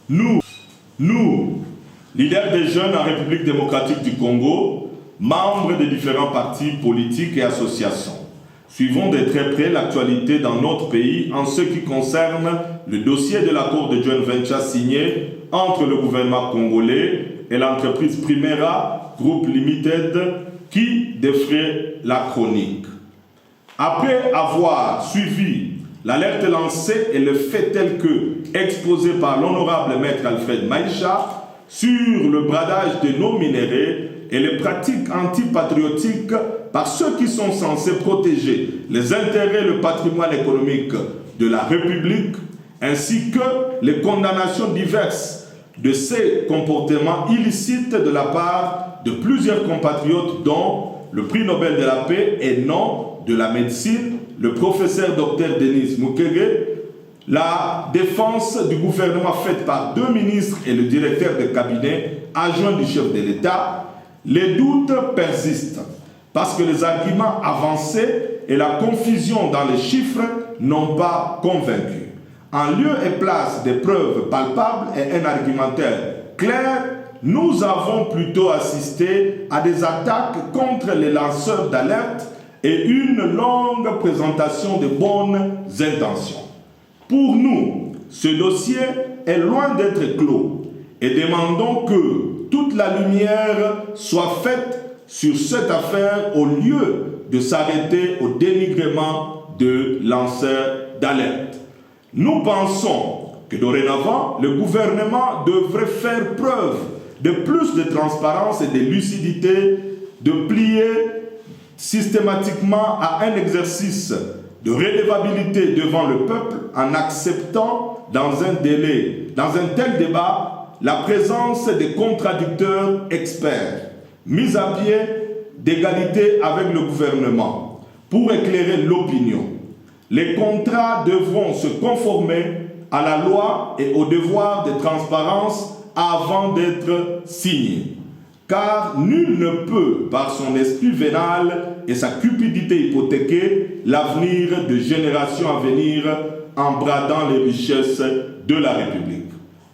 Nous, leaders des jeunes en République démocratique du Congo, membres des différents partis politiques et associations, suivons de très près l'actualité dans notre pays en ce qui concerne le dossier de l'accord de joint venture signé entre le gouvernement congolais et l'entreprise Primera Group Limited qui défraie la chronique. Après avoir suivi l'alerte lancée et le fait tel que exposé par l'honorable maître Alfred Maïcha sur le bradage de nos minéraux et les pratiques antipatriotiques par ceux qui sont censés protéger les intérêts et le patrimoine économique de la République, ainsi que les condamnations diverses de ces comportements illicites de la part de plusieurs compatriotes dont le prix Nobel de la paix et non de la médecine, le professeur Dr Denis Mukwege, la défense du gouvernement faite par 2 ministres et le directeur de cabinet adjoint du chef de l'État, les doutes persistent parce que les arguments avancés et la confusion dans les chiffres n'ont pas convaincu. En lieu et place des preuves palpables et un argumentaire clair, nous avons plutôt assisté à des attaques contre les lanceurs d'alerte et une longue présentation de bonnes intentions. Pour nous, ce dossier est loin d'être clos et demandons que toute la lumière soit faite sur cette affaire au lieu de s'arrêter au dénigrement de lanceurs d'alerte. Nous pensons que dorénavant, le gouvernement devrait faire preuve de plus de transparence et de lucidité, de plier systématiquement à un exercice de redevabilité devant le peuple en acceptant dans un tel débat la présence des contradicteurs experts mis à pied d'égalité avec le gouvernement pour éclairer l'opinion. Les contrats devront se conformer à la loi et au devoir de transparence avant d'être signés. Car nul ne peut, par son esprit vénal et sa cupidité hypothéquer, l'avenir de générations à venir en bradant les richesses de la République.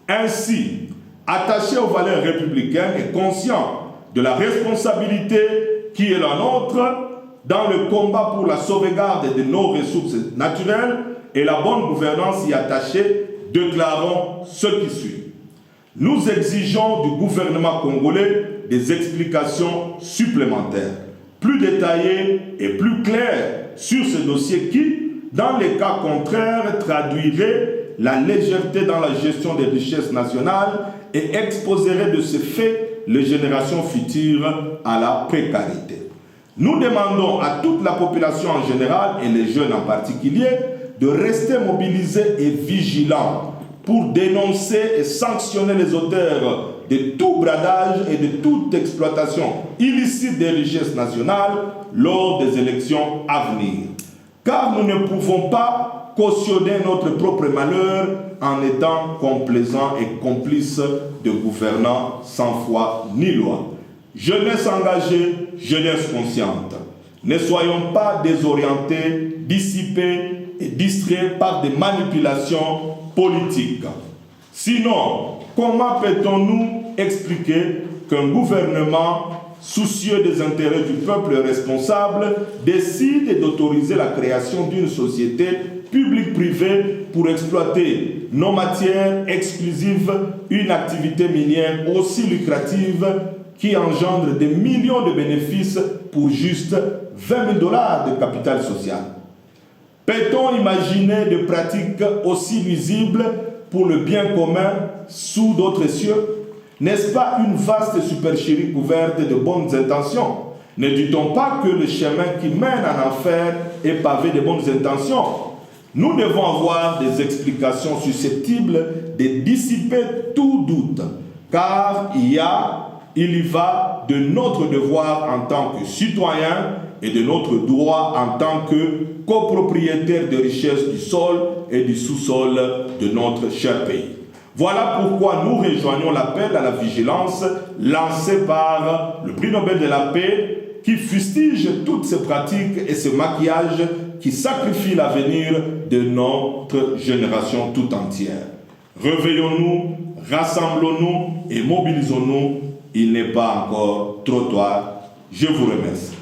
Ainsi, attaché aux valeurs républicaines et conscient de la responsabilité qui est la nôtre dans le combat pour la sauvegarde de nos ressources naturelles et la bonne gouvernance y attachée, déclarons ce qui suit. Nous exigeons du gouvernement congolais des explications supplémentaires, plus détaillées et plus claires sur ce dossier qui, dans les cas contraires, traduirait la légèreté dans la gestion des richesses nationales et exposerait de ce fait les générations futures à la précarité. Nous demandons à toute la population en général et les jeunes en particulier de rester mobilisés et vigilants pour dénoncer et sanctionner les auteurs de tout bradage et de toute exploitation illicite des richesses nationales lors des élections à venir. Car nous ne pouvons pas cautionner notre propre malheur en étant complaisants et complices de gouvernants sans foi ni loi. Jeunesse engagée, jeunesse consciente. Ne soyons pas désorientés, dissipés et distraits par des manipulations politiques. Sinon, comment peut-on-nous expliquer qu'un gouvernement soucieux des intérêts du peuple responsable décide d'autoriser la création d'une société publique-privée pour exploiter nos matières exclusives, une activité minière aussi lucrative qui engendre des millions de bénéfices pour juste 20 000 $ de capital social? Peut-on imaginer des pratiques aussi nuisibles pour le bien commun sous d'autres cieux? N'est-ce pas une vaste supercherie couverte de bonnes intentions? Ne dit-on pas que le chemin qui mène en enfer est pavé de bonnes intentions? Nous devons avoir des explications susceptibles de dissiper tout doute, car il y va de notre devoir en tant que citoyens et de notre droit en tant que copropriétaires de richesses du sol et du sous-sol de notre cher pays. Voilà pourquoi nous rejoignons l'appel à la vigilance lancé par le prix Nobel de la paix qui fustige toutes ces pratiques et ce maquillage qui sacrifient l'avenir de notre génération tout entière. Réveillons-nous, rassemblons-nous et mobilisons-nous. Il n'est pas encore trop tard. Je vous remercie.